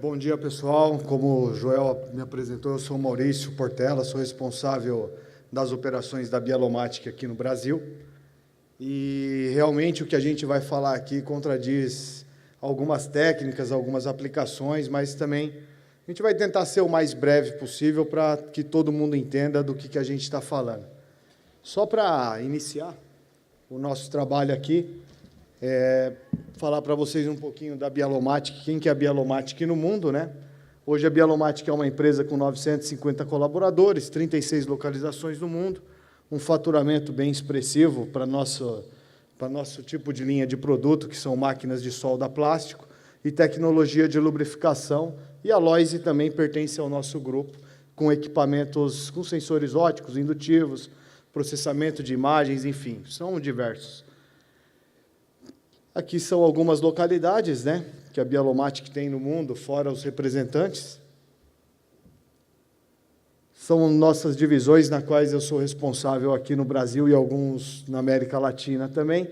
Bom dia, pessoal. Como o Joel me apresentou, eu sou Maurício Portela, sou responsável das operações da Bielomatic aqui no Brasil. E realmente o que a gente vai falar aqui contradiz algumas técnicas, algumas aplicações, mas também a gente vai tentar ser o mais breve possível para que todo mundo entenda do que a gente está falando. Só para iniciar o nosso trabalho aqui, falar para vocês um pouquinho da Bielomatic, quem que é a Bielomatic no mundo, né? Hoje a Bielomatic é uma empresa com 950 colaboradores, 36 localizações no mundo, um faturamento bem expressivo para nosso tipo de linha de produto, que são máquinas de solda plástico e tecnologia de lubrificação, e a Loise também pertence ao nosso grupo, com equipamentos com sensores ópticos, indutivos, processamento de imagens, enfim, são diversos. Aqui são algumas localidades, né, que a Bielomatic tem no mundo, fora os representantes. São nossas divisões, nas quais eu sou responsável aqui no Brasil e alguns na América Latina também.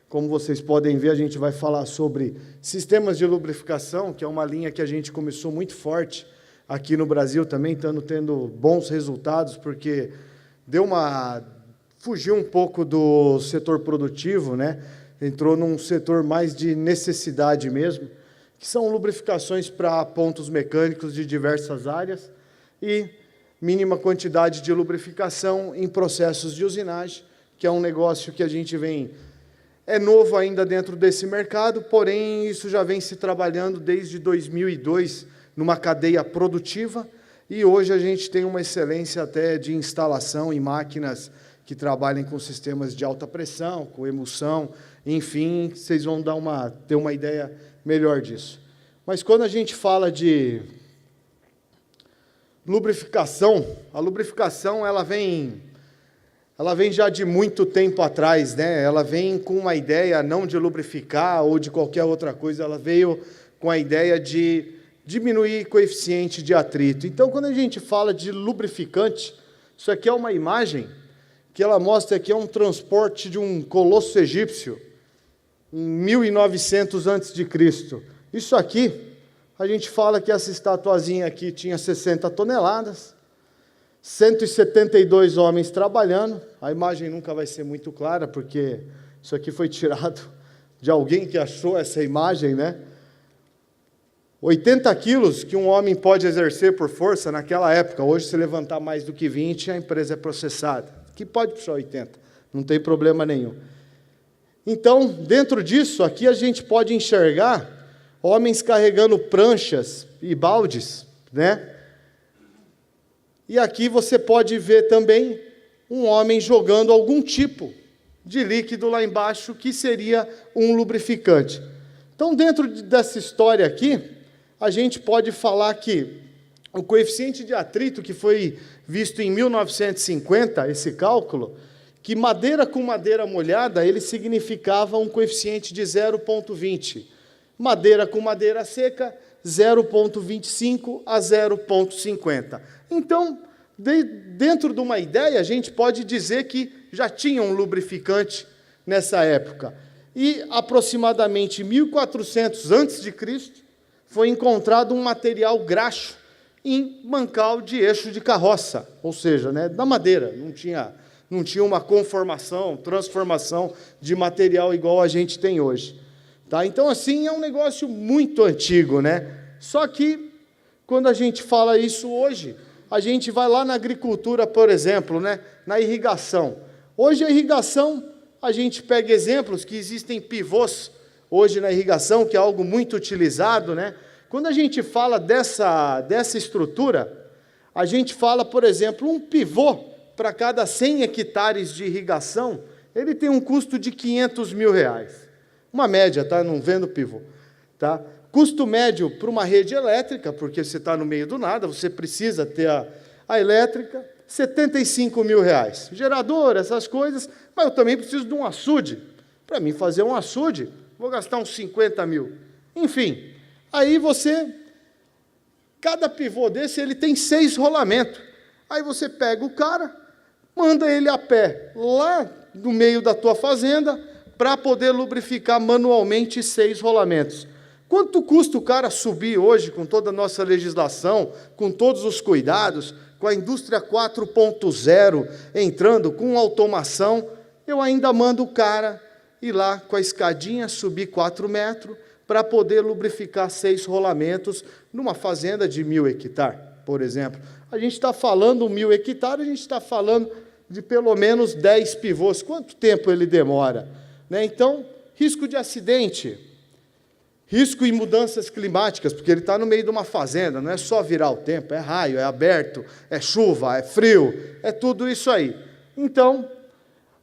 Como vocês podem ver, a gente vai falar sobre sistemas de lubrificação, que é uma linha que a gente começou muito forte aqui no Brasil também, tendo bons resultados, porque fugiu um pouco do setor produtivo, né? Entrou num setor mais de necessidade mesmo, que são lubrificações para pontos mecânicos de diversas áreas e mínima quantidade de lubrificação em processos de usinagem, que é um negócio que a gente é novo ainda dentro desse mercado, porém isso já vem se trabalhando desde 2002 numa cadeia produtiva, e hoje a gente tem uma excelência até de instalação em máquinas que trabalhem com sistemas de alta pressão, com emulsão, enfim, vocês vão ter uma ideia melhor disso. Mas quando a gente fala de lubrificação, a lubrificação ela vem já de muito tempo atrás, né? Ela vem com uma ideia não de lubrificar ou de qualquer outra coisa, ela veio com a ideia de diminuir coeficiente de atrito. Então, quando a gente fala de lubrificante, isso aqui é uma imagem que ela mostra que é um transporte de um colosso egípcio, em 1900 a.C. Isso aqui, a gente fala que essa estatuazinha aqui tinha 60 toneladas, 172 homens trabalhando. A imagem nunca vai ser muito clara, porque isso aqui foi tirado de alguém que achou essa imagem, né? 80 quilos que um homem pode exercer por força naquela época. Hoje, se levantar mais do que 20, a empresa é processada. Que pode puxar 80, não tem problema nenhum. Então, dentro disso, aqui a gente pode enxergar homens carregando pranchas e baldes, né? E aqui você pode ver também um homem jogando algum tipo de líquido lá embaixo, que seria um lubrificante. Então, dentro dessa história aqui, a gente pode falar que o coeficiente de atrito, que foi visto em 1950, esse cálculo, que madeira com madeira molhada, ele significava um coeficiente de 0,20. Madeira com madeira seca, 0,25 a 0,50. Então, dentro de uma ideia, a gente pode dizer que já tinha um lubrificante nessa época. E, aproximadamente 1400 a.C., foi encontrado um material graxo em mancal de eixo de carroça, ou seja, né, da madeira, não tinha uma transformação de material igual a gente tem hoje. Tá? Então, assim, é um negócio muito antigo, né? Só que, quando a gente fala isso hoje, a gente vai lá na agricultura, por exemplo, né, na irrigação. Hoje, a irrigação, a gente pega exemplos que existem pivôs hoje na irrigação, que é algo muito utilizado, né? Quando a gente fala dessa estrutura, a gente fala, por exemplo, um pivô para cada 100 hectares de irrigação, ele tem um custo de R$500 mil. Uma média, tá? Não vendo pivô. Tá? Custo médio para uma rede elétrica, porque você está no meio do nada, você precisa ter a elétrica, R$75 mil. Gerador, essas coisas, mas eu também preciso de um açude. Para mim fazer um açude, vou gastar uns 50 mil. Enfim, aí cada pivô desse, ele tem 6 rolamentos. Aí você pega o cara, manda ele a pé lá no meio da tua fazenda para poder lubrificar manualmente 6 rolamentos. Quanto custa o cara subir hoje, com toda a nossa legislação, com todos os cuidados, com a indústria 4.0 entrando, com automação, eu ainda mando o cara ir lá com a escadinha, subir 4 metros, para poder lubrificar 6 rolamentos numa fazenda de 1.000 hectares, por exemplo. A gente está falando 1.000 hectares, a gente está falando de pelo menos 10 pivôs. Quanto tempo ele demora? Né? Então, risco de acidente, risco em mudanças climáticas, porque ele está no meio de uma fazenda, não é só virar o tempo, é raio, é aberto, é chuva, é frio, é tudo isso aí. Então,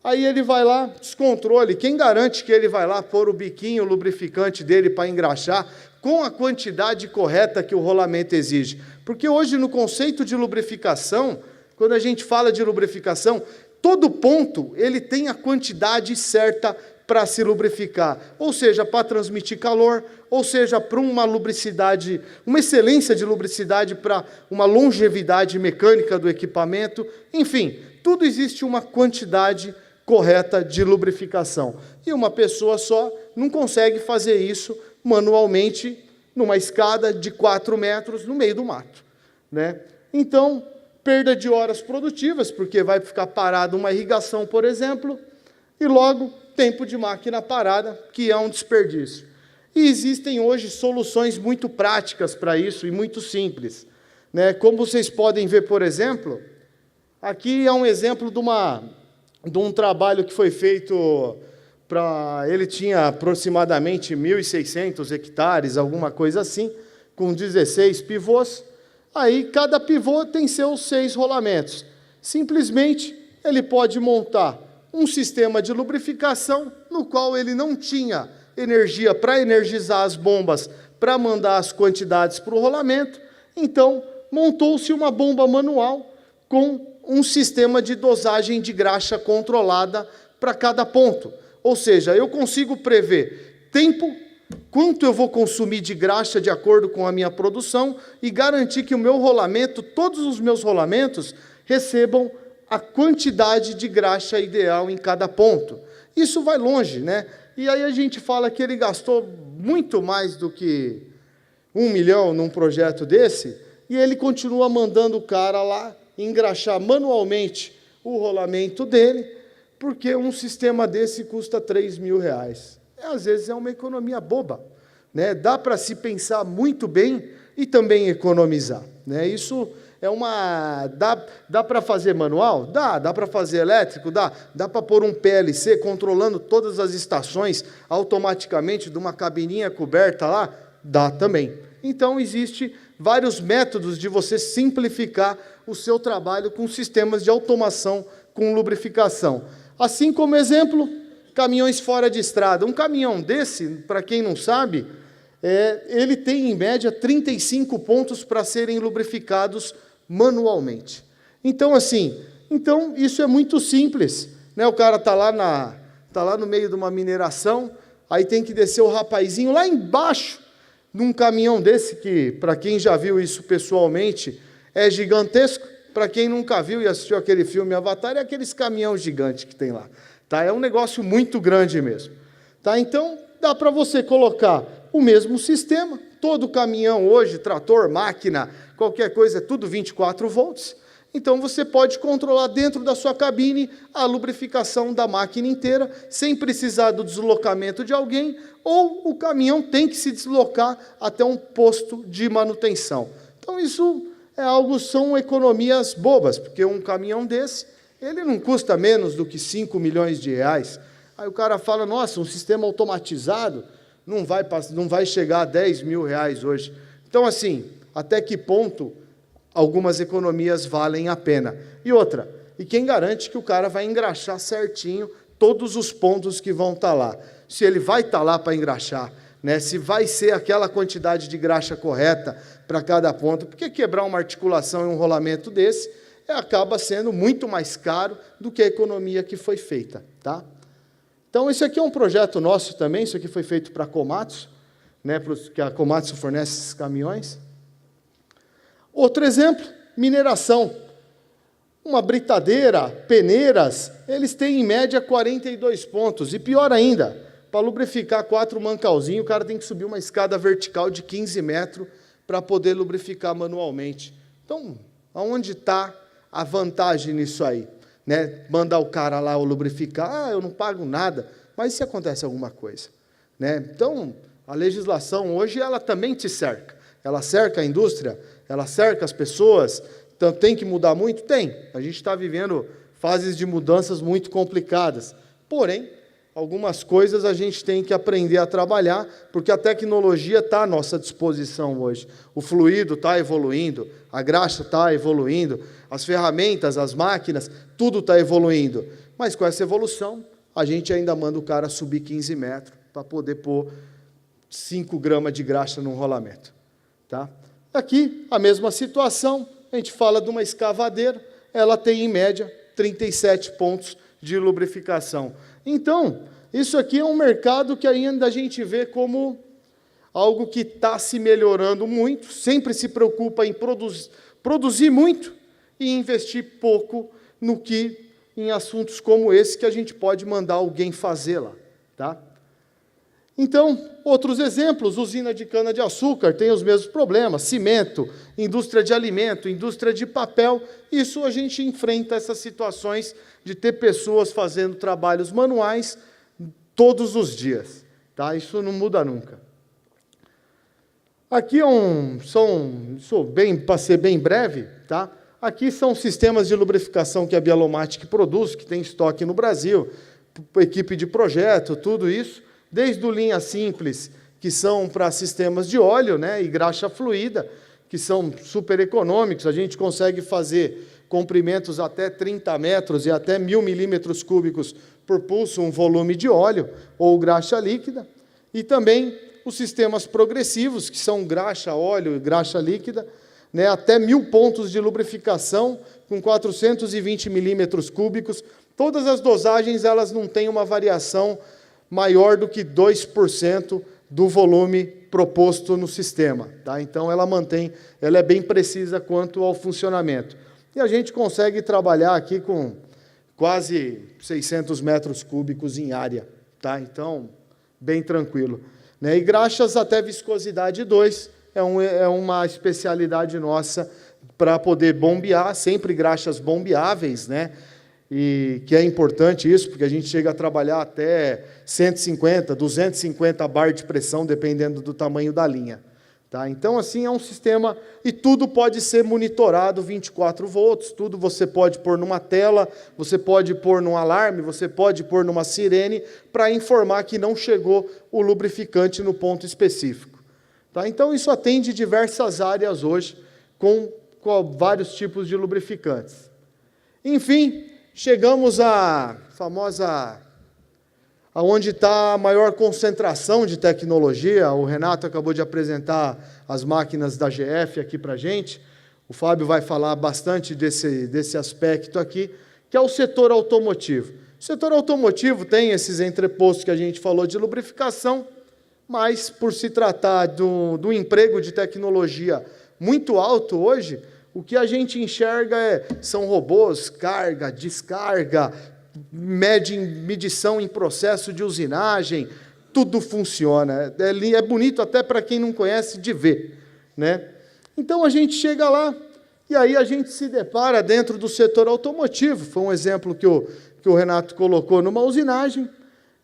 aí ele vai lá, descontrole. Quem garante que ele vai lá pôr o biquinho lubrificante dele para engraxar com a quantidade correta que o rolamento exige? Porque hoje, no conceito de lubrificação, quando a gente fala de lubrificação, todo ponto ele tem a quantidade certa para se lubrificar, ou seja, para transmitir calor, ou seja, para uma lubricidade, uma excelência de lubricidade, para uma longevidade mecânica do equipamento, enfim, tudo existe uma quantidade correta de lubrificação. E uma pessoa só não consegue fazer isso manualmente numa escada de 4 metros no meio do mato, né? Então, perda de horas produtivas, porque vai ficar parada uma irrigação, por exemplo, e logo tempo de máquina parada, que é um desperdício. E existem hoje soluções muito práticas para isso e muito simples, né? Como vocês podem ver, por exemplo, aqui é um exemplo de um trabalho que foi feito para... Ele tinha aproximadamente 1.600 hectares, alguma coisa assim, com 16 pivôs. Aí, cada pivô tem seus 6 rolamentos. Simplesmente, ele pode montar um sistema de lubrificação, no qual ele não tinha energia para energizar as bombas, para mandar as quantidades para o rolamento. Então, montou-se uma bomba manual com um sistema de dosagem de graxa controlada para cada ponto. Ou seja, eu consigo prever tempo, quanto eu vou consumir de graxa de acordo com a minha produção e garantir que o meu rolamento, todos os meus rolamentos, recebam a quantidade de graxa ideal em cada ponto. Isso vai longe, né? E aí a gente fala que ele gastou muito mais do que 1 milhão num projeto desse, e ele continua mandando o cara lá engraxar manualmente o rolamento dele, porque um sistema desse custa R$3.000. Às vezes é uma economia boba, né? Dá para se pensar muito bem e também economizar, né? Isso é uma... Dá para fazer manual? Dá para fazer elétrico? Dá para pôr um PLC controlando todas as estações automaticamente de uma cabininha coberta lá? Dá também. Então, existe vários métodos de você simplificar o seu trabalho com sistemas de automação com lubrificação. Assim como exemplo, caminhões fora de estrada. Um caminhão desse, para quem não sabe, ele tem, em média, 35 pontos para serem lubrificados manualmente. Então, isso é muito simples, né? O cara está lá no meio de uma mineração, aí tem que descer o rapazinho lá embaixo, num caminhão desse, que, para quem já viu isso pessoalmente, é gigantesco. Para quem nunca viu e assistiu aquele filme Avatar, é aqueles caminhões gigantes que tem lá. Tá? É um negócio muito grande mesmo. Tá? Então, dá para você colocar o mesmo sistema. Todo caminhão hoje, trator, máquina, qualquer coisa, é tudo 24 volts. Então, você pode controlar dentro da sua cabine a lubrificação da máquina inteira, sem precisar do deslocamento de alguém, ou o caminhão tem que se deslocar até um posto de manutenção. Então, isso são economias bobas, porque um caminhão desse, ele não custa menos do que R$5 milhões. Aí o cara fala, nossa, um sistema automatizado não vai chegar a R$10 mil hoje. Então, até que ponto algumas economias valem a pena? E outra, e quem garante que o cara vai engraxar certinho todos os pontos que vão estar lá? Se ele vai estar lá para engraxar, né? Se vai ser aquela quantidade de graxa correta para cada ponto, porque quebrar uma articulação em um rolamento desse acaba sendo muito mais caro do que a economia que foi feita. Tá? Então, esse aqui é um projeto nosso também, isso aqui foi feito para a Komatsu, né? Que a Komatsu fornece esses caminhões. Outro exemplo, mineração. Uma britadeira, peneiras, eles têm em média 42 pontos, e pior ainda, para lubrificar 4 mancalzinhos, o cara tem que subir uma escada vertical de 15 metros para poder lubrificar manualmente. Então, aonde está a vantagem nisso aí? Né? Mandar o cara lá lubrificar, eu não pago nada, mas e se acontece alguma coisa? Né? Então, a legislação hoje, ela também te cerca. Ela cerca a indústria, ela cerca as pessoas, então tem que mudar muito? Tem. A gente está vivendo fases de mudanças muito complicadas. Porém, algumas coisas a gente tem que aprender a trabalhar, porque a tecnologia está à nossa disposição hoje. O fluido está evoluindo, a graxa está evoluindo, as ferramentas, as máquinas, tudo está evoluindo. Mas com essa evolução, a gente ainda manda o cara subir 15 metros para poder pôr 5 gramas de graxa no rolamento. Tá? Aqui, a mesma situação, a gente fala de uma escavadeira, ela tem, em média, 37 pontos de lubrificação. Então, isso aqui é um mercado que ainda a gente vê como algo que está se melhorando muito, sempre se preocupa em produzir muito e investir pouco em assuntos como esse que a gente pode mandar alguém fazer lá. Tá? Então, outros exemplos, usina de cana-de-açúcar tem os mesmos problemas, cimento, indústria de alimento, indústria de papel, isso a gente enfrenta essas situações de ter pessoas fazendo trabalhos manuais todos os dias, tá? Isso não muda nunca. Aqui para ser bem breve, tá? Aqui são sistemas de lubrificação que a Bialomatic produz, que tem estoque no Brasil, equipe de projeto, tudo isso, desde o linha simples, que são para sistemas de óleo, né, e graxa fluida, que são super econômicos, a gente consegue fazer comprimentos até 30 metros e até 1.000 milímetros cúbicos por pulso, um volume de óleo ou graxa líquida, e também os sistemas progressivos, que são graxa, óleo e graxa líquida, né, até 1.000 pontos de lubrificação, com 420 milímetros cúbicos. Todas as dosagens elas não têm uma variação maior do que 2% do volume proposto no sistema. Tá? Então, ela é bem precisa quanto ao funcionamento. E a gente consegue trabalhar aqui com quase 600 metros cúbicos em área. Tá? Então, bem tranquilo. Né? E graxas até viscosidade 2 é uma especialidade nossa para poder bombear, sempre graxas bombeáveis, né? E que é importante isso, porque a gente chega a trabalhar até 150, 250 bar de pressão, dependendo do tamanho da linha. Tá? Então, assim, é um sistema, e tudo pode ser monitorado 24 volts, tudo você pode pôr numa tela, você pode pôr num alarme, você pode pôr numa sirene, para informar que não chegou o lubrificante no ponto específico. Tá? Então, isso atende diversas áreas hoje, com vários tipos de lubrificantes. Enfim, chegamos à famosa, aonde está a maior concentração de tecnologia. O Renato acabou de apresentar as máquinas da GF aqui para a gente. O Fábio vai falar bastante desse aspecto aqui, que é o setor automotivo. O setor automotivo tem esses entrepostos que a gente falou de lubrificação, mas por se tratar do emprego de tecnologia muito alto hoje, o que a gente enxerga são robôs, carga, descarga, medição em processo de usinagem, tudo funciona. É bonito até para quem não conhece de ver. Né? Então, a gente chega lá e aí a gente se depara dentro do setor automotivo. Foi um exemplo que o Renato colocou numa usinagem,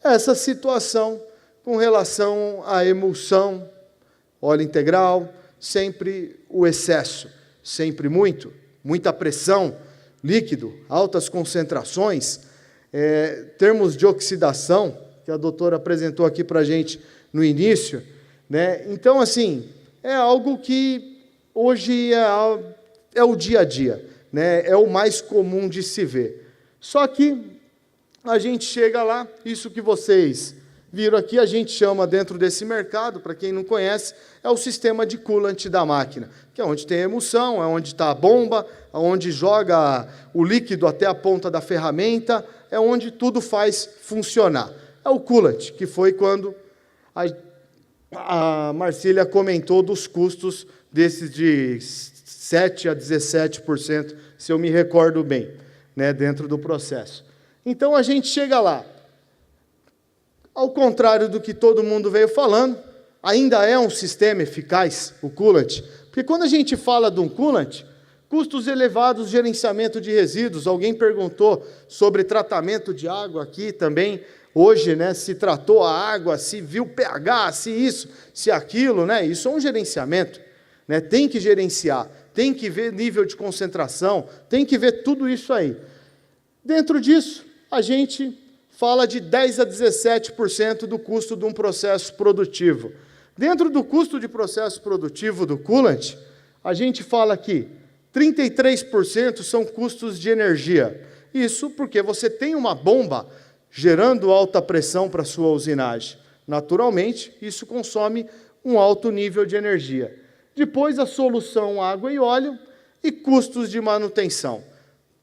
essa situação com relação à emulsão, óleo integral, sempre o excesso. Sempre muita pressão, líquido, altas concentrações, termos de oxidação, que a doutora apresentou aqui para a gente no início. Né? Então, assim, é algo que hoje é o dia a dia, né? É o mais comum de se ver. Só que a gente chega lá, isso que vocês viram aqui, a gente chama dentro desse mercado, para quem não conhece, é o sistema de coolant da máquina, que é onde tem a emulsão, é onde está a bomba, é onde joga o líquido até a ponta da ferramenta, é onde tudo faz funcionar. É o coolant, que foi quando a Marcília comentou dos custos desses de 7% a 17%, se eu me recordo bem, né, dentro do processo. Então, a gente chega lá. ao contrário do que todo mundo veio falando, ainda é um sistema eficaz, o coolant, porque quando a gente fala de um coolant, custos elevados, gerenciamento de resíduos, alguém perguntou sobre tratamento de água aqui também, hoje, né, se tratou a água, se viu pH, se isso, se aquilo, né, isso é um gerenciamento, né, tem que gerenciar, tem que ver nível de concentração, tem que ver tudo isso aí. Dentro disso, a gente fala de 10% a 17% do custo de um processo produtivo. Dentro do custo de processo produtivo do coolant, a gente fala que 33% são custos de energia. Isso porque você tem uma bomba gerando alta pressão para a sua usinagem. Naturalmente, isso consome um alto nível de energia. Depois, a solução água e óleo e custos de manutenção.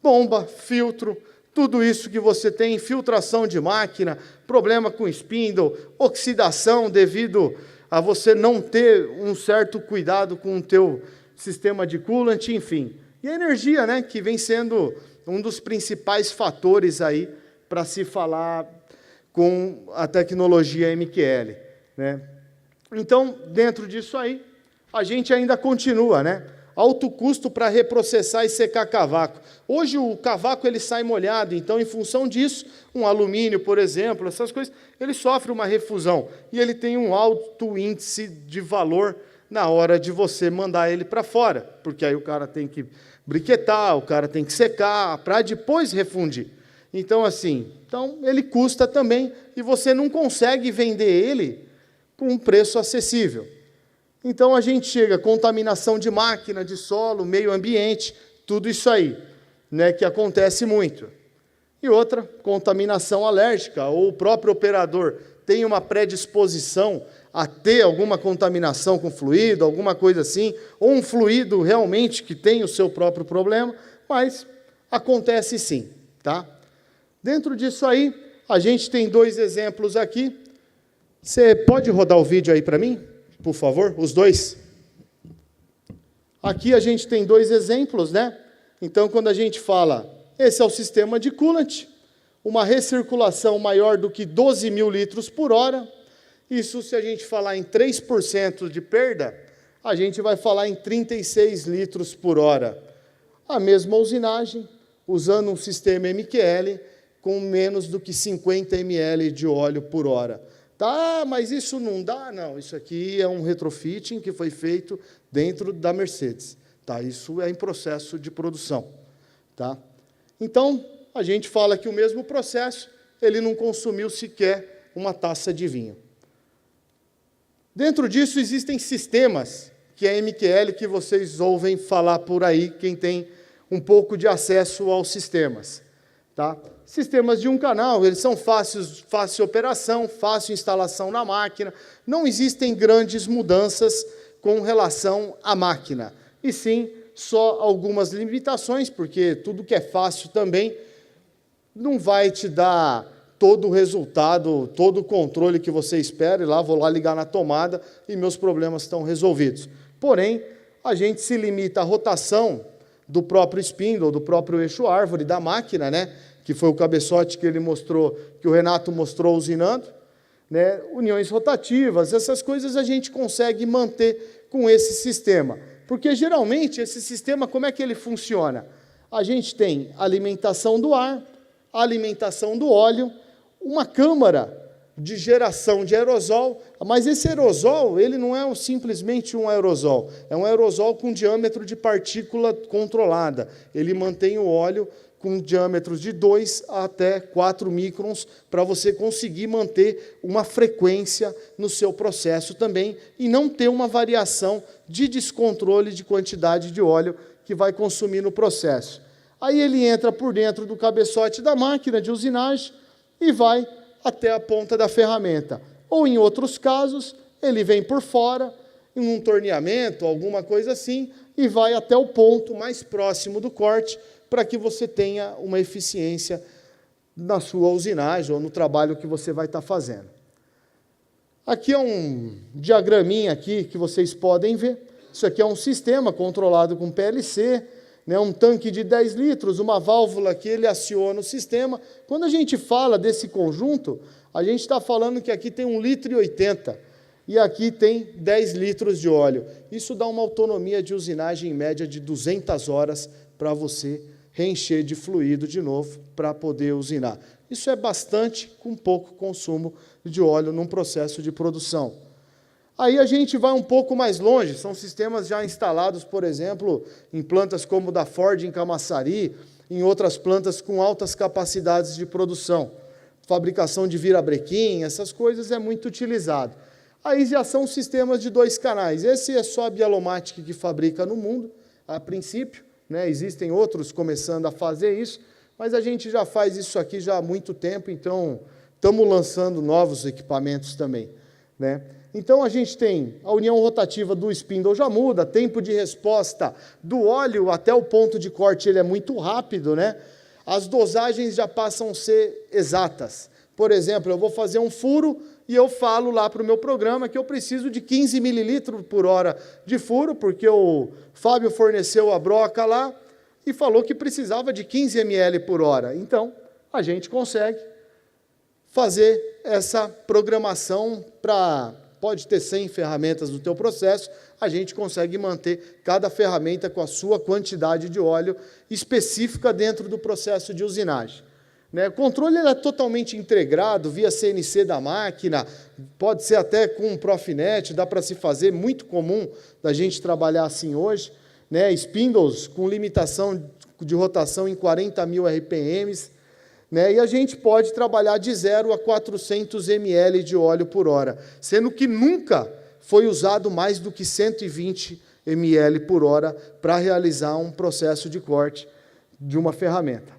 Bomba, filtro, tudo isso que você tem, infiltração de máquina, problema com spindle, oxidação devido a você não ter um certo cuidado com o teu sistema de coolant, enfim. E a energia, né, que vem sendo um dos principais fatores aí para se falar com a tecnologia MQL, né? Então, dentro disso aí, a gente ainda continua, né? Alto custo para reprocessar e secar cavaco. Hoje o cavaco ele sai molhado, então em função disso, um alumínio, por exemplo, essas coisas, ele sofre uma refusão e ele tem um alto índice de valor na hora de você mandar ele para fora, porque aí o cara tem que briquetar, o cara tem que secar, para depois refundir. Então, assim, ele custa também e você não consegue vender ele com um preço acessível. Então, a gente chega a contaminação de máquina, de solo, meio ambiente, tudo isso aí, né, que acontece muito. E outra, contaminação alérgica, ou o próprio operador tem uma predisposição a ter alguma contaminação com fluido, alguma coisa assim, ou um fluido realmente que tem o seu próprio problema, mas acontece sim, tá? Dentro disso aí, a gente tem 2 exemplos aqui. Você pode rodar o vídeo aí para mim, por favor? Os 2. Aqui a gente tem 2 exemplos, né? Então, quando a gente fala, esse é o sistema de coolant, uma recirculação maior do que 12.000 litros por hora. Isso, se a gente falar em 3% de perda, a gente vai falar em 36 litros por hora. A mesma usinagem, usando um sistema MQL, com menos do que 50 ml de óleo por hora. Tá, mas isso não dá? Não, isso aqui é um retrofitting que foi feito dentro da Mercedes. Tá, isso é em processo de produção. Tá? Então, a gente fala que o mesmo processo, ele não consumiu sequer uma taça de vinho. Dentro disso, existem sistemas, que é MQL, que vocês ouvem falar por aí, quem tem um pouco de acesso aos sistemas. Tá? Sistemas de um canal, eles são fácil operação, fácil instalação na máquina, não existem grandes mudanças com relação à máquina, e sim, só algumas limitações, porque tudo que é fácil também não vai te dar todo o resultado, todo o controle que você espera, e lá vou lá ligar na tomada e meus problemas estão resolvidos. Porém, a gente se limita à rotação do próprio spindle, do próprio eixo árvore, da máquina, né? Que foi o cabeçote que ele mostrou, que o Renato mostrou usinando, né? Uniões rotativas, essas coisas a gente consegue manter com esse sistema. Porque, geralmente, esse sistema, como é que ele funciona? A gente tem alimentação do ar, alimentação do óleo, uma câmara de geração de aerosol, mas esse aerosol, ele não é simplesmente um aerosol, é um aerosol com diâmetro de partícula controlada. Ele mantém o óleo com diâmetros de 2 até 4 microns, para você conseguir manter uma frequência no seu processo também, e não ter uma variação de descontrole de quantidade de óleo que vai consumir no processo. Aí ele entra por dentro do cabeçote da máquina de usinagem e vai até a ponta da ferramenta. Ou, em outros casos, ele vem por fora, em um torneamento, alguma coisa assim, e vai até o ponto mais próximo do corte, para que você tenha uma eficiência na sua usinagem ou no trabalho que você vai estar fazendo. Aqui é um diagraminha aqui que vocês podem ver. Isso aqui é um sistema controlado com PLC, né, um tanque de 10 litros, uma válvula que ele aciona o sistema. Quando a gente fala desse conjunto, a gente está falando que aqui tem 1,80 litro e aqui tem 10 litros de óleo. Isso dá uma autonomia de usinagem em média de 200 horas para você reencher de fluido de novo para poder usinar. Isso é bastante com pouco consumo de óleo num processo de produção. Aí a gente vai um pouco mais longe, são sistemas já instalados, por exemplo, em plantas como da Ford em Camaçari, em outras plantas com altas capacidades de produção. Fabricação de virabrequim, essas coisas é muito utilizado. Aí já são sistemas de 2 canais. Esse é só a Bielomatic que fabrica no mundo, a princípio, né? Existem outros começando a fazer isso, mas a gente já faz isso aqui já há muito tempo, então estamos lançando novos equipamentos também, né? Então, a gente tem a união rotativa do spindle já muda, tempo de resposta do óleo até o ponto de corte ele é muito rápido, né? As dosagens já passam a ser exatas. Por exemplo, eu vou fazer um furo e eu falo lá para o meu programa que eu preciso de 15 mililitros por hora de furo, porque o Fábio forneceu a broca lá e falou que precisava de 15 ml por hora. Então, a gente consegue fazer essa programação para... Pode ter 100 ferramentas no teu processo, a gente consegue manter cada ferramenta com a sua quantidade de óleo específica dentro do processo de usinagem. Né? O controle é totalmente integrado via CNC da máquina, pode ser até com um Profinet, dá para se fazer, muito comum da gente trabalhar assim hoje. Né? Spindles com limitação de rotação em 40.000 RPMs, né? E a gente pode trabalhar de 0 a 400 ml de óleo por hora, sendo que nunca foi usado mais do que 120 ml por hora para realizar um processo de corte de uma ferramenta.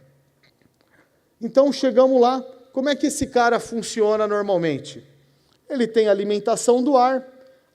Então, chegamos lá, como é que esse cara funciona normalmente? Ele tem a alimentação do ar,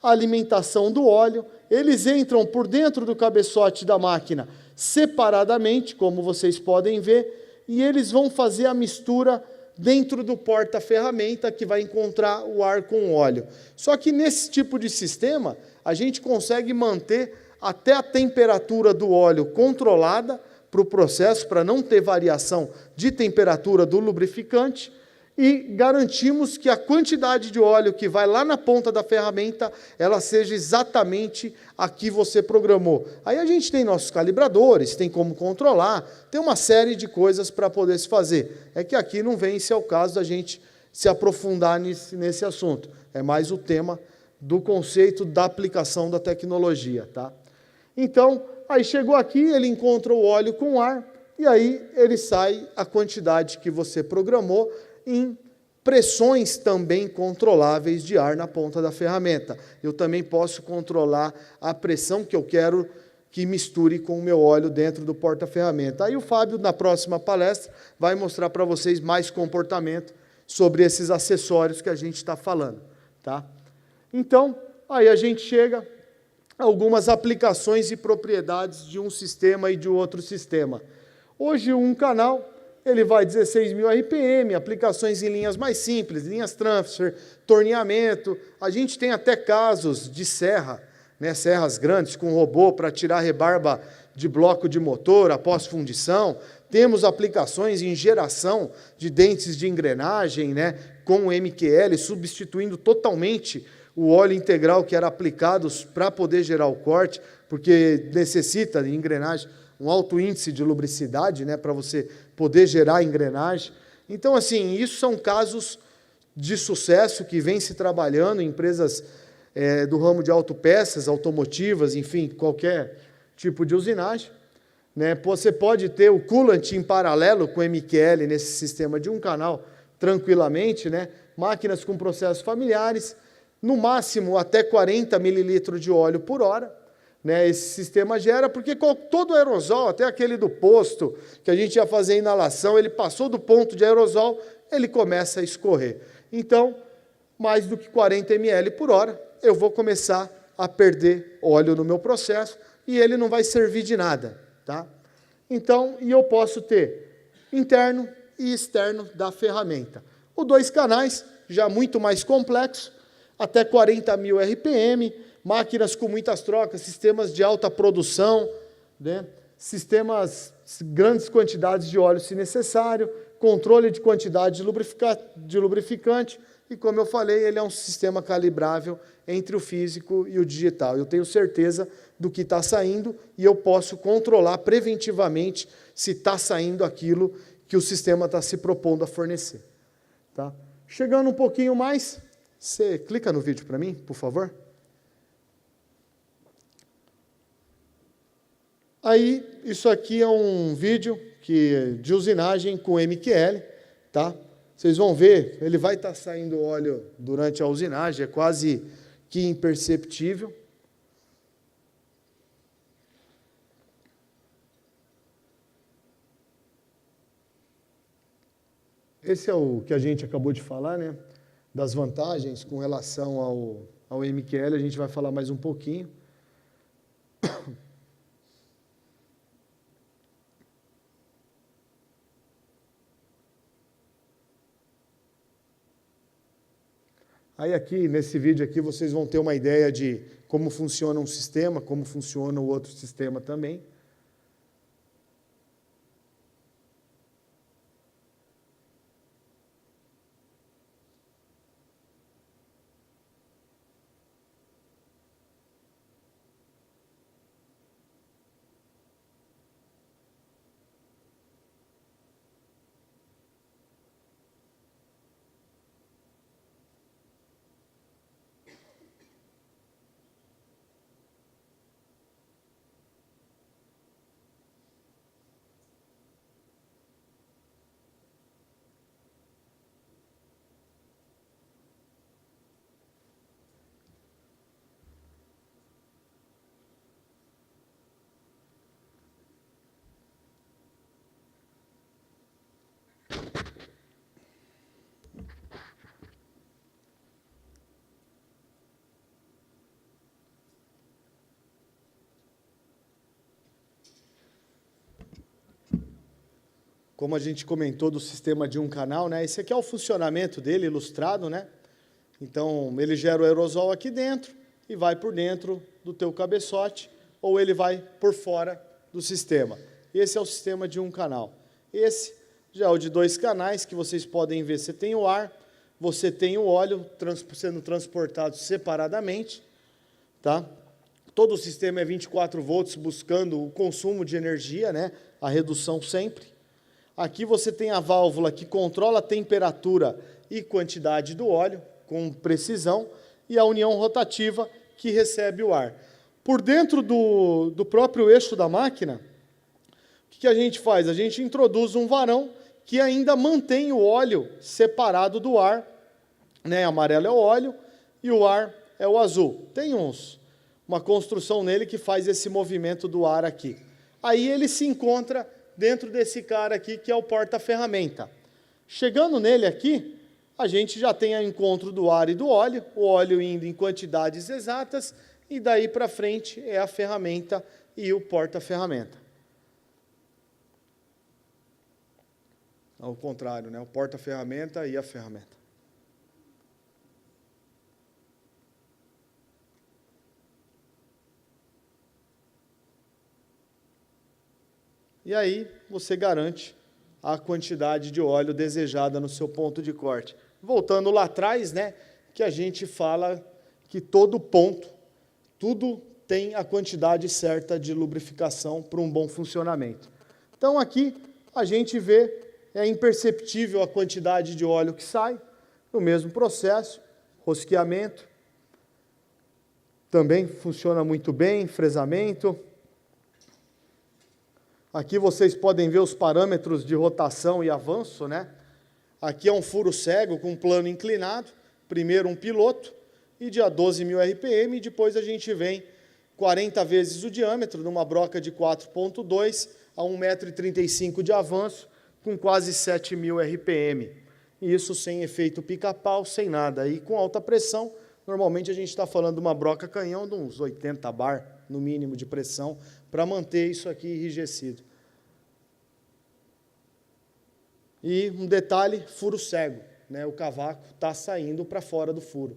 a alimentação do óleo, eles entram por dentro do cabeçote da máquina separadamente, como vocês podem ver, e eles vão fazer a mistura dentro do porta-ferramenta, que vai encontrar o ar com o óleo. Só que nesse tipo de sistema, a gente consegue manter até a temperatura do óleo controlada para o processo, para não ter variação de temperatura do lubrificante, e garantimos que a quantidade de óleo que vai lá na ponta da ferramenta, ela seja exatamente a que você programou. Aí a gente tem nossos calibradores, tem como controlar, tem uma série de coisas para poder se fazer. É que aqui não vem, se é o caso da gente se aprofundar nesse assunto. É mais o tema do conceito da aplicação da tecnologia, tá? Então, aí chegou aqui, ele encontra o óleo com ar, e aí ele sai a quantidade que você programou, em pressões também controláveis de ar na ponta da ferramenta. Eu também posso controlar a pressão que eu quero que misture com o meu óleo dentro do porta-ferramenta. Aí o Fábio, na próxima palestra, vai mostrar para vocês mais comportamento sobre esses acessórios que a gente está falando. Tá? Então, aí a gente chega a algumas aplicações e propriedades de um sistema e de outro sistema. Hoje, um canal... ele vai 16.000 RPM, aplicações em linhas mais simples, linhas transfer, torneamento. A gente tem até casos de serra, né, serras grandes com robô para tirar rebarba de bloco de motor após fundição. Temos aplicações em geração de dentes de engrenagem, né, com o MQL, substituindo totalmente o óleo integral que era aplicado para poder gerar o corte, porque necessita de engrenagem um alto índice de lubricidade, né, para você poder gerar engrenagem. Então, assim, isso são casos de sucesso que vem se trabalhando em empresas do ramo de autopeças, automotivas, enfim, qualquer tipo de usinagem. Né? Você pode ter o coolant em paralelo com o MQL nesse sistema de um canal, tranquilamente, né? Máquinas com processos familiares, no máximo até 40 mililitros de óleo por hora. Né, esse sistema gera, porque todo aerosol, até aquele do posto, que a gente ia fazer inalação, ele passou do ponto de aerosol, ele começa a escorrer. Então, mais do que 40 ml por hora, eu vou começar a perder óleo no meu processo, e ele não vai servir de nada. Tá? Então, e eu posso ter interno e externo da ferramenta. O 2 canais, já muito mais complexo, até 40.000 RPM, máquinas com muitas trocas, sistemas de alta produção, né? sistemas, grandes quantidades de óleo se necessário, controle de quantidade de lubrificante, e como eu falei, ele é um sistema calibrável entre o físico e o digital. Eu tenho certeza do que está saindo e eu posso controlar preventivamente se está saindo aquilo que o sistema está se propondo a fornecer. Tá? Chegando um pouquinho mais, você clica no vídeo para mim, por favor. Aí, isso aqui é um vídeo de usinagem com MQL, tá? Vocês vão ver, ele vai estar saindo óleo durante a usinagem, é quase que imperceptível. Esse é o que a gente acabou de falar, né? Das vantagens com relação ao MQL, a gente vai falar mais um pouquinho. Aí aqui, nesse vídeo aqui, vocês vão ter uma ideia de como funciona um sistema, como funciona o outro sistema também. Como a gente comentou do sistema de um canal, né? Esse aqui é o funcionamento dele, ilustrado, né? Então, ele gera o aerosol aqui dentro e vai por dentro do teu cabeçote, ou ele vai por fora do sistema. Esse é o sistema de um canal. Esse já é o de 2 canais, que vocês podem ver. Você tem o ar, você tem o óleo sendo transportado separadamente, tá? Todo o sistema é 24 volts, buscando o consumo de energia, né? A redução sempre. Aqui você tem a válvula que controla a temperatura e quantidade do óleo, com precisão, e a união rotativa que recebe o ar. Por dentro do próprio eixo da máquina, o que a gente faz? A gente introduz um varão que ainda mantém o óleo separado do ar, né? Amarelo é o óleo e o ar é o azul. Tem uma construção nele que faz esse movimento do ar aqui. Aí ele se encontra dentro desse cara aqui, que é o porta-ferramenta. Chegando nele aqui, a gente já tem o encontro do ar e do óleo, o óleo indo em quantidades exatas, e daí para frente é a ferramenta e o porta-ferramenta. Ao contrário, né? O porta-ferramenta e a ferramenta. E aí você garante a quantidade de óleo desejada no seu ponto de corte. Voltando lá atrás, né, que a gente fala que todo ponto, tudo tem a quantidade certa de lubrificação para um bom funcionamento. Então aqui a gente vê, é imperceptível a quantidade de óleo que sai, no mesmo processo, rosqueamento, também funciona muito bem, fresamento. Aqui vocês podem ver os parâmetros de rotação e avanço, né? Aqui é um furo cego com plano inclinado, primeiro um piloto, e de a 12.000 RPM, e depois a gente vem 40 vezes o diâmetro, numa broca de 4.2 a 1,35 m de avanço, com quase 7.000 RPM. E isso sem efeito pica-pau, sem nada. E com alta pressão, normalmente a gente está falando de uma broca canhão de uns 80 bar, no mínimo, de pressão, para manter isso aqui enrijecido. E um detalhe, furo cego, né? O cavaco está saindo para fora do furo,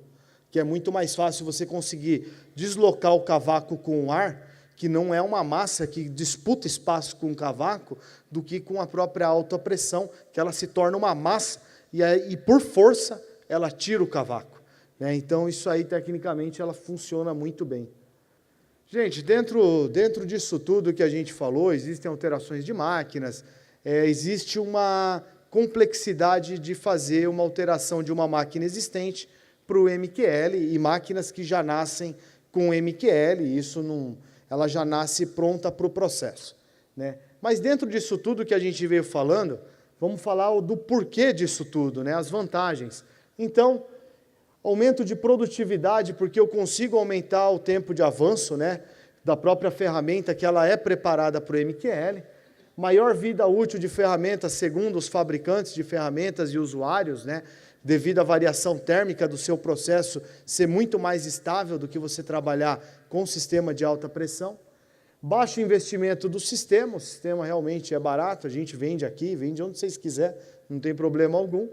que é muito mais fácil você conseguir deslocar o cavaco com o ar, que não é uma massa que disputa espaço com o cavaco, do que com a própria alta pressão, que ela se torna uma massa, e por força, ela tira o cavaco. Né? Então, isso aí, tecnicamente, ela funciona muito bem. Gente, dentro disso tudo que a gente falou, existem alterações de máquinas, existe uma complexidade de fazer uma alteração de uma máquina existente para o MQL, e máquinas que já nascem com MQL, isso não, ela já nasce pronta para o processo. Né? Mas dentro disso tudo que a gente veio falando, vamos falar do porquê disso tudo, né? As vantagens. Então, aumento de produtividade, porque eu consigo aumentar o tempo de avanço, né, da própria ferramenta, que ela é preparada para o MQL. Maior vida útil de ferramentas, segundo os fabricantes de ferramentas e usuários, né, devido à variação térmica do seu processo ser muito mais estável do que você trabalhar com sistema de alta pressão. Baixo investimento do sistema, o sistema realmente é barato, a gente vende aqui, vende onde vocês quiserem, não tem problema algum.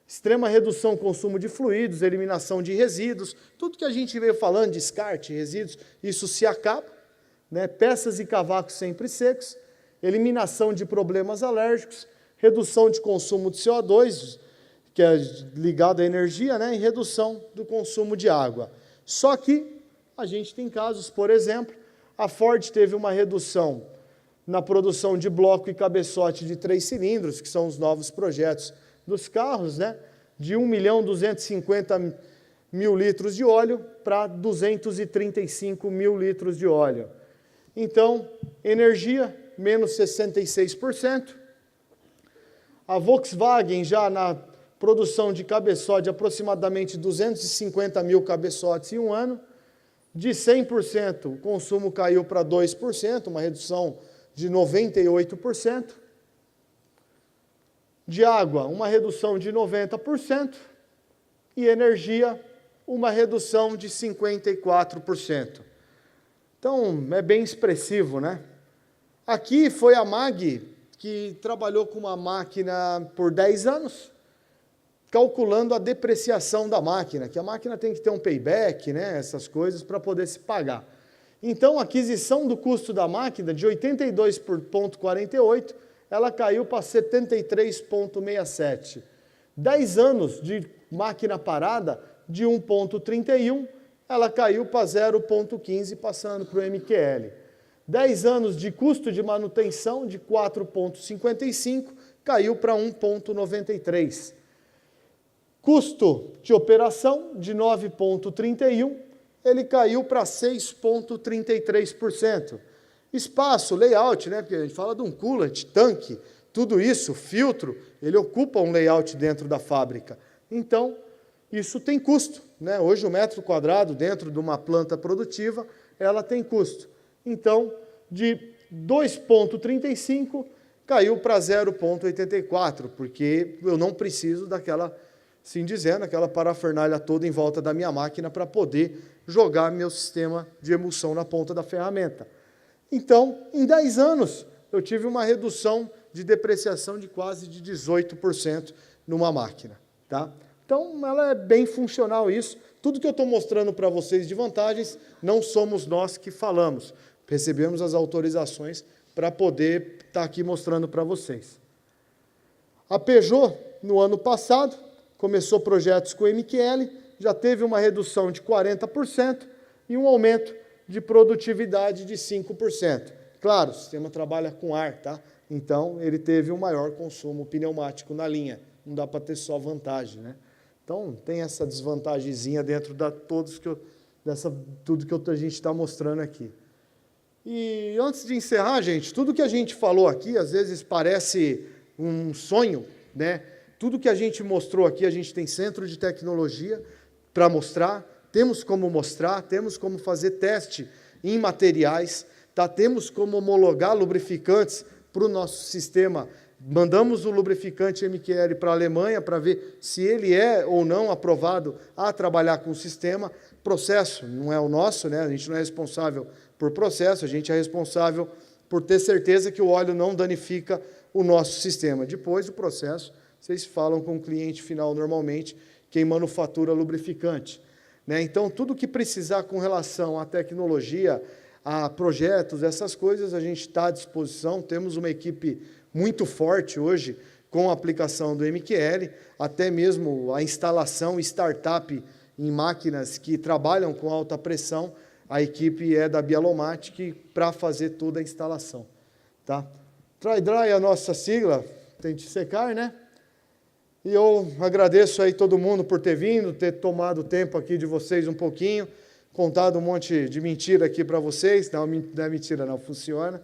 Extrema redução do consumo de fluidos, eliminação de resíduos, tudo que a gente veio falando, descarte, resíduos, isso se acaba. Né? Peças e cavacos sempre secos, eliminação de problemas alérgicos, redução de consumo de CO2, que é ligado à energia, né? E redução do consumo de água. Só que a gente tem casos, por exemplo, a Ford teve uma redução na produção de bloco e cabeçote de 3 cilindros, que são os novos projetos dos carros, né? De 1.250.000 litros de óleo para 235.000 litros de óleo. Então, energia, menos 66%. A Volkswagen, já na produção de cabeçote, de aproximadamente 250.000 cabeçotes em um ano, de 100%, o consumo caiu para 2%, uma redução de 98%. De água, uma redução de 90%. E energia, uma redução de 54%. Então, é bem expressivo, né? Aqui foi a MAG, que trabalhou com uma máquina por 10 anos, calculando a depreciação da máquina, que a máquina tem que ter um payback, né, essas coisas, para poder se pagar. Então, a aquisição do custo da máquina, de 82,48, ela caiu para 73,67. 10 anos de máquina parada, de 1,31, ela caiu para 0,15, passando para o MQL. 10 anos de custo de manutenção, de 4,55, caiu para 1,93. Custo de operação, de 9,31, ele caiu para 6,33%. Espaço, layout, né? Porque a gente fala de um coolant, tanque, tudo isso, filtro, ele ocupa um layout dentro da fábrica. Então, isso tem custo. Né? Hoje, o metro quadrado dentro de uma planta produtiva, ela tem custo. Então, de 2,35, caiu para 0,84, porque eu não preciso daquela, assim dizendo, aquela parafernália toda em volta da minha máquina para poder jogar meu sistema de emulsão na ponta da ferramenta. Então, em 10 anos, eu tive uma redução de depreciação de quase de 18% numa máquina. Tá? Então, ela é bem funcional isso. Tudo que eu estou mostrando para vocês de vantagens, não somos nós que falamos. Recebemos as autorizações para poder estar aqui mostrando para vocês. A Peugeot, no ano passado, começou projetos com MQL, já teve uma redução de 40% e um aumento de produtividade de 5%. Claro, o sistema trabalha com ar, tá? Então, ele teve um maior consumo pneumático na linha. Não dá para ter só vantagem, né? Então, tem essa desvantagemzinha dentro de tudo que a gente está mostrando aqui. E antes de encerrar, gente, tudo que a gente falou aqui, às vezes parece um sonho, né? Tudo que a gente mostrou aqui, a gente tem centro de tecnologia para mostrar, temos como mostrar, temos como fazer teste em materiais, tá? Temos como homologar lubrificantes para o nosso sistema. Mandamos o lubrificante MQL para a Alemanha para ver se ele é ou não aprovado a trabalhar com o sistema. Processo não é o nosso, né? A gente não é responsável por processo, a gente é responsável por ter certeza que o óleo não danifica o nosso sistema. Depois do processo, vocês falam com o cliente final normalmente, quem manufatura lubrificante. Né? Então, tudo que precisar com relação à tecnologia, a projetos, essas coisas, a gente está à disposição. Temos uma equipe muito forte hoje com a aplicação do MQL, até mesmo a instalação startup em máquinas que trabalham com alta pressão. A equipe é da Bialomatic para fazer toda a instalação. Tá? Try-Dry é a nossa sigla, tente secar, né? E eu agradeço aí todo mundo por ter vindo, ter tomado o tempo aqui de vocês um pouquinho, contado um monte de mentira aqui para vocês. Não, não é mentira, não, funciona.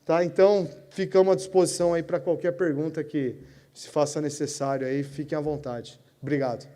Tá? Então, ficamos à disposição aí para qualquer pergunta que se faça necessário aí, fiquem à vontade. Obrigado.